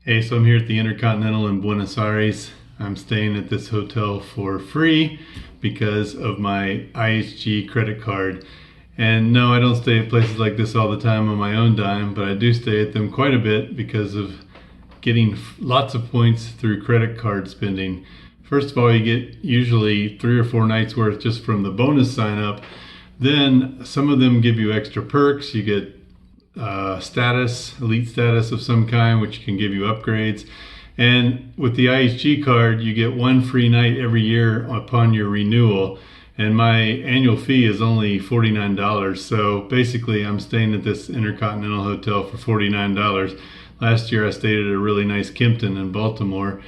Hey, so I'm here at the Intercontinental in Buenos Aires. I'm staying at this hotel for free because of my IHG credit card. And no, I don't stay at places like this all the time on my own dime, but I do stay at them quite a bit because of getting lots of points through credit card spending. First of all, you get usually 3 or 4 nights worth just from the bonus sign up. Then some of them give you extra perks. You get status, elite status of some kind, which can give you upgrades. And with the IHG card, you get one free night every year upon your renewal. And my annual fee is only $49. So basically, I'm staying at this Intercontinental Hotel for $49. Last year, I stayed at a really nice Kimpton in Baltimore.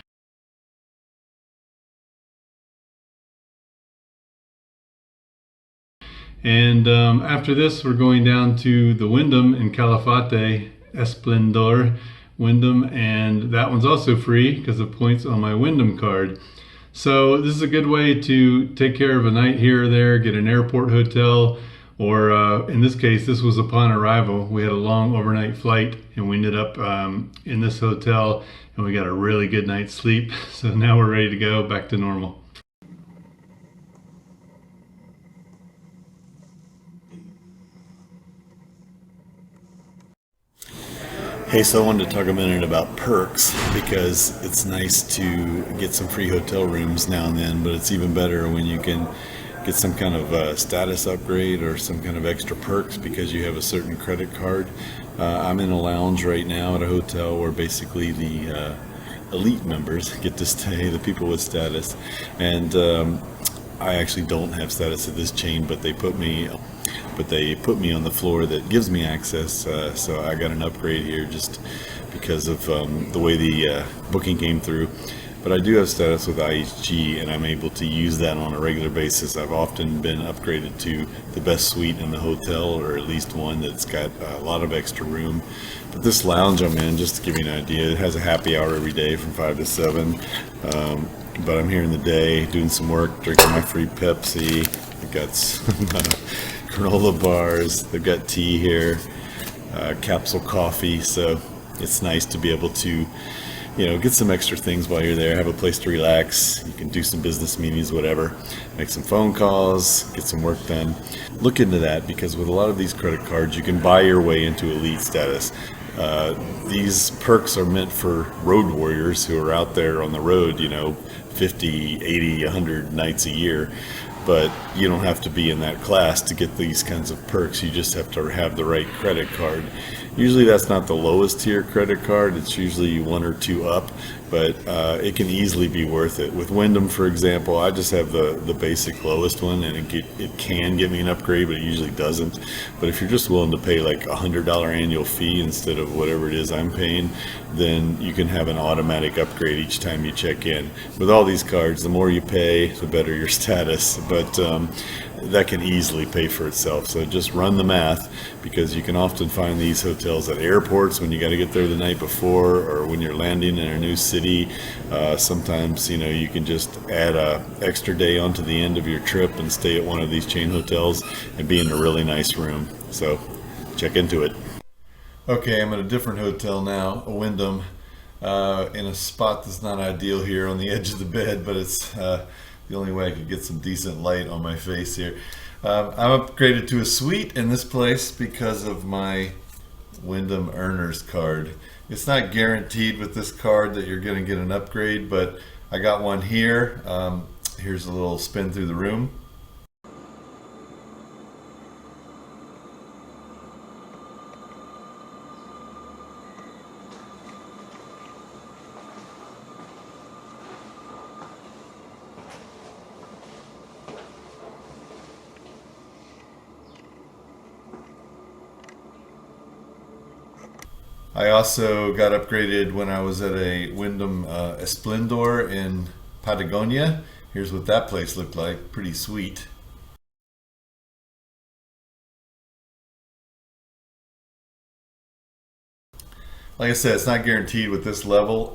And after this, we're going down to the Wyndham in Calafate, Esplendor Wyndham, and that one's also free because of points on my Wyndham card. So this is a good way to take care of a night here or there, get an airport hotel, or in this case, this was upon arrival. We had a long overnight flight, and we ended up in this hotel, and we got a really good night's sleep. So now we're ready to go back to normal. Hey, so I wanted to talk a minute about perks because it's nice to get some free hotel rooms now and then, but it's even better when you can get some kind of status upgrade or some kind of extra perks because you have a certain credit card. I'm in a lounge right now at a hotel where basically the elite members get to stay, the people with status, and I actually don't have status at this chain, but they put me on the floor that gives me access. So I got an upgrade here just because of the way the booking came through. But I do have status with IHG, and I'm able to use that on a regular basis. I've often been upgraded to the best suite in the hotel, or at least one that's got a lot of extra room. But this lounge I'm in, just to give you an idea, it has a happy hour every day from 5 to 7. But I'm here in the day doing some work, drinking my free Pepsi. I've got some granola bars. They've got tea here, capsule coffee. So it's nice to be able to, get some extra things while you're there, have a place to relax. You can do some business meetings, whatever, make some phone calls, get some work done. Look into that because with a lot of these credit cards, you can buy your way into elite status. These perks are meant for road warriors who are out there on the road, 50, 80, 100 nights a year. But you don't have to be in that class to get these kinds of perks. You just have to have the right credit card. Usually that's not the lowest tier credit card. It's usually 1 or 2 up, but it can easily be worth it. With Wyndham, for example, I just have the basic lowest one, and it can get me an upgrade, but it usually doesn't. But if you're just willing to pay like $100 annual fee instead of whatever it is I'm paying, then you can have an automatic upgrade each time you check in. With all these cards, the more you pay, the better your status. But that can easily pay for itself. So just run the math, because you can often find these hotels at airports when you got to get there the night before, or when you're landing in a new city. Sometimes you can just add a extra day onto the end of your trip and stay at one of these chain hotels and be in a really nice room. So check into it. Okay, I'm at a different hotel now, a Wyndham, in a spot that's not ideal here on the edge of the bed, but it's the only way I could get some decent light on my face here. I'm upgraded to a suite in this place because of my Wyndham Earners card. It's not guaranteed with this card that you're going to get an upgrade, but I got one here. Here's a little spin through the room. I also got upgraded when I was at a Wyndham Esplendor in Patagonia. Here's what that place looked like. Pretty sweet. Like I said, it's not guaranteed with this level.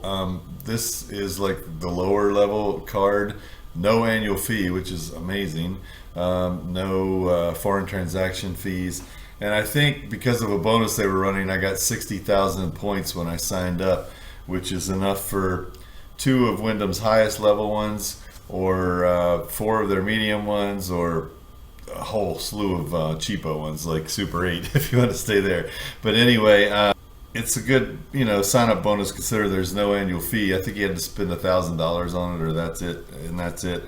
This is like the lower level card. No annual fee, which is amazing. No foreign transaction fees. And I think because of a bonus they were running, I got 60,000 points when I signed up, which is enough for 2 of Wyndham's highest level ones, or 4 of their medium ones, or a whole slew of cheapo ones like Super 8 if you want to stay there. But anyway, it's a good, sign up bonus. Consider there's no annual fee. I think you had to spend $1,000 on it, or that's it.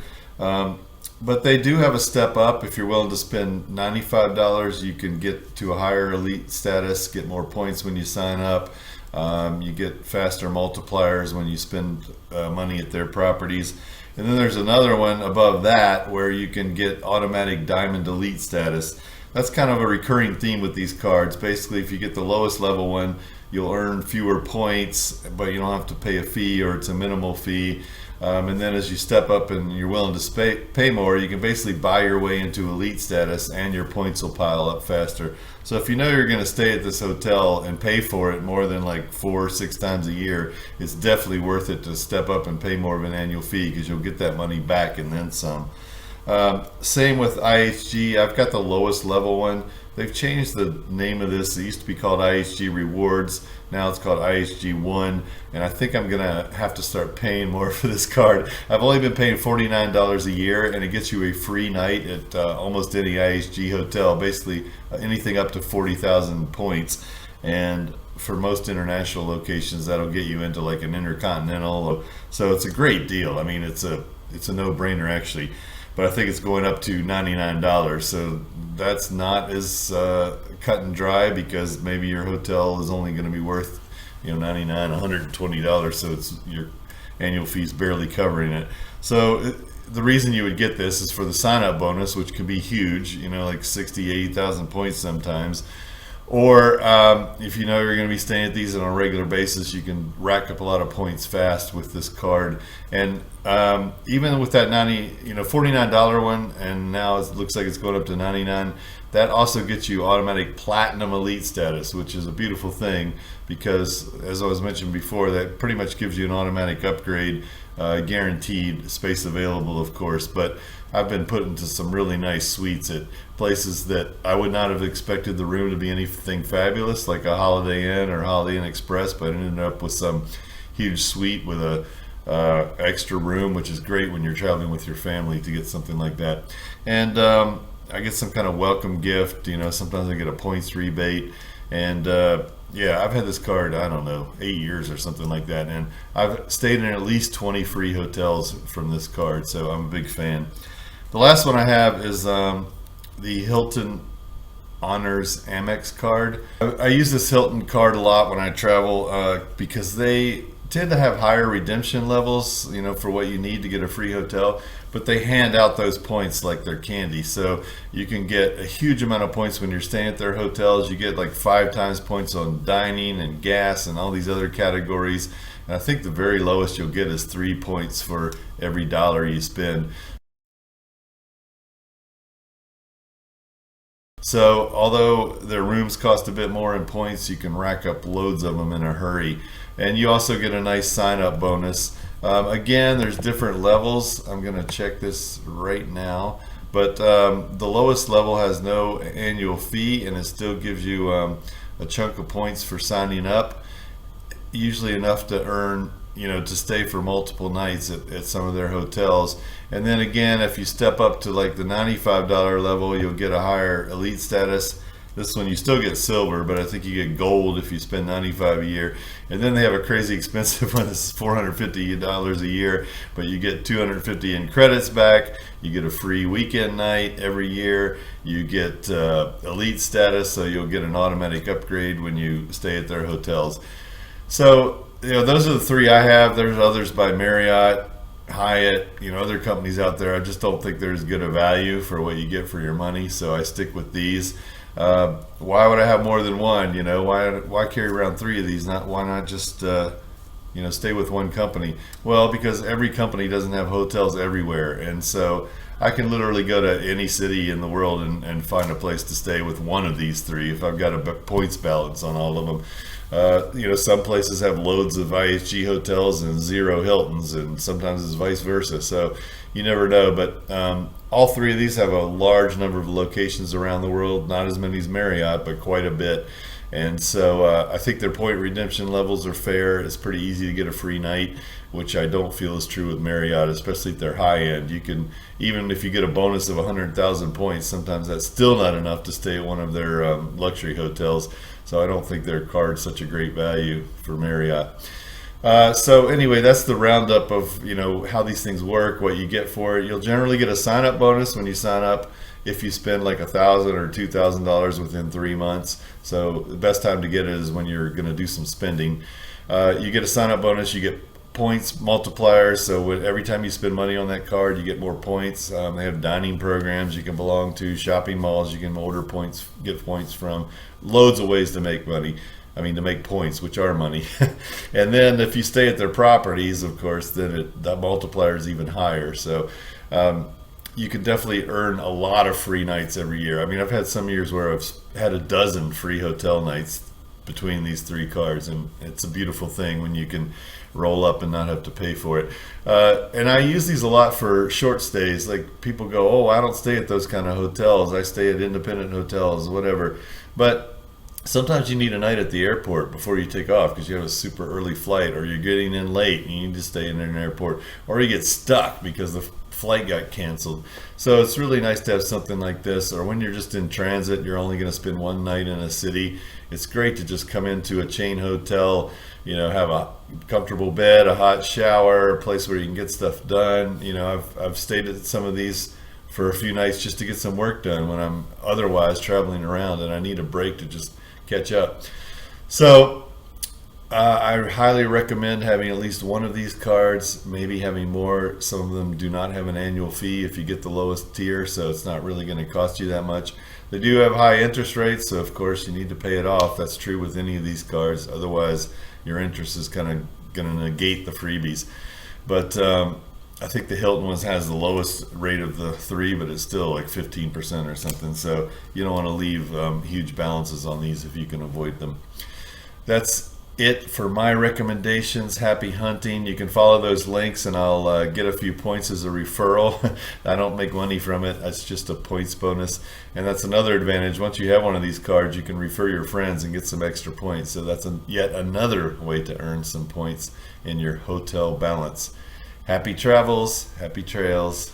But they do have a step up. If you're willing to spend $95, you can get to a higher elite status, get more points when you sign up. You get faster multipliers when you spend money at their properties. And then there's another one above that where you can get automatic diamond elite status. That's kind of a recurring theme with these cards. Basically, if you get the lowest level one, you'll earn fewer points, but you don't have to pay a fee, or it's a minimal fee. And then as you step up and you're willing to pay more, you can basically buy your way into elite status, and your points will pile up faster. So if you know you're going to stay at this hotel and pay for it more than like 4 or 6 times a year, it's definitely worth it to step up and pay more of an annual fee, because you'll get that money back and then some. Same with IHG. I've got the lowest level one. They've changed the name of this. It used to be called IHG Rewards. Now it's called IHG One, and I think I'm gonna have to start paying more for this card. I've only been paying $49 a year, and it gets you a free night at almost any IHG hotel. Basically, anything up to 40,000 points, and for most international locations, that'll get you into like an intercontinental. So it's a great deal. I mean, it's a no-brainer actually. But I think it's going up to $99, so that's not as cut and dry, because maybe your hotel is only going to be worth, $99, $120, so it's your annual fees barely covering it. So the reason you would get this is for the sign-up bonus, which can be huge, like 60, 80,000 points sometimes. Or if you know you're going to be staying at these on a regular basis, you can rack up a lot of points fast with this card. And even with that $49 one, and now it looks like it's going up to $99, that also gets you automatic platinum elite status, which is a beautiful thing, because as I was mentioned before, that pretty much gives you an automatic upgrade, guaranteed, space available of course. But I've been put into some really nice suites at places that I would not have expected the room to be anything fabulous, like a Holiday Inn or Holiday Inn Express, but I ended up with some huge suite with a extra room, which is great when you're traveling with your family to get something like that. And I get some kind of welcome gift. Sometimes I get a points rebate. And yeah, I've had this card, I don't know, 8 years or something like that, and I've stayed in at least 20 free hotels from this card, so I'm a big fan. The last one I have is the Hilton Honors Amex card. I use this Hilton card a lot when I travel because they tend to have higher redemption levels, for what you need to get a free hotel, but they hand out those points like they're candy. So you can get a huge amount of points when you're staying at their hotels. You get like 5 times points on dining and gas and all these other categories. And I think the very lowest you'll get is 3 points for every dollar you spend. So although their rooms cost a bit more in points, you can rack up loads of them in a hurry. And you also get a nice sign-up bonus. Again, there's different levels. I'm going to check this right now. But the lowest level has no annual fee, and it still gives you a chunk of points for signing up. Usually enough to earn, to stay for multiple nights at some of their hotels. And then again, if you step up to like the $95 level, you'll get a higher elite status. This one you still get silver, but I think you get gold if you spend $95 a year. And then they have a crazy expensive one that's $450 a year, but you get $250 in credits back. You get a free weekend night every year. You get elite status, so you'll get an automatic upgrade when you stay at their hotels. So those are the 3 I have. There's others by Marriott, Hyatt, other companies out there. I just don't think they're as good a value for what you get for your money, so I stick with these. Why would I have more than one? Why carry around 3 of these? Why not just stay with one company? Well, because every company doesn't have hotels everywhere, and so I can literally go to any city in the world and find a place to stay with one of these 3 if I've got a points balance on all of them. Some places have loads of IHG hotels and 0 Hiltons, and sometimes it's vice versa. So you never know. But all 3 of these have a large number of locations around the world. Not as many as Marriott, but quite a bit. And so I think their point redemption levels are fair. It's pretty easy to get a free night, which I don't feel is true with Marriott, especially at their high end. You can, even if you get a bonus of 100,000 points, sometimes that's still not enough to stay at one of their luxury hotels. So I don't think their card's such a great value for Marriott. So anyway, that's the roundup of how these things work, what you get for it. You'll generally get a sign-up bonus when you sign up if you spend like $1,000 or $2,000 within 3 months. So the best time to get it is when you're going to do some spending. You get a sign-up bonus, you get points multipliers, so every time you spend money on that card you get more points. They have dining programs you can belong to, shopping malls you can order points, get points from, loads of ways to make money. I mean, to make points, which are money. And then if you stay at their properties, of course, then that multiplier is even higher. So you can definitely earn a lot of free nights every year. I mean, I've had some years where I've had a dozen free hotel nights between these 3 cards, and it's a beautiful thing when you can roll up and not have to pay for it. And I use these a lot for short stays. Like, people go, oh, I don't stay at those kind of hotels, I stay at independent hotels, whatever. But sometimes you need a night at the airport before you take off because you have a super early flight, or you're getting in late and you need to stay in an airport, or you get stuck because the flight got canceled. So it's really nice to have something like this. Or when you're just in transit, you're only going to spend one night in a city, it's great to just come into a chain hotel, have a comfortable bed, a hot shower, a place where you can get stuff done. I've stayed at some of these for a few nights just to get some work done when I'm otherwise traveling around and I need a break to just catch up. So I highly recommend having at least one of these cards, maybe having more. Some of them do not have an annual fee if you get the lowest tier, so it's not really going to cost you that much. They do have high interest rates, so of course you need to pay it off. That's true with any of these cards, otherwise your interest is kind of going to negate the freebies. But I think the Hilton one has the lowest rate of the 3, but it's still like 15% or something. So you don't want to leave huge balances on these if you can avoid them. That's it for my recommendations. Happy hunting. You can follow those links and I'll get a few points as a referral. I don't make money from it. That's just a points bonus. And that's another advantage. Once you have one of these cards, you can refer your friends and get some extra points. So that's yet another way to earn some points in your hotel balance. Happy travels, happy trails.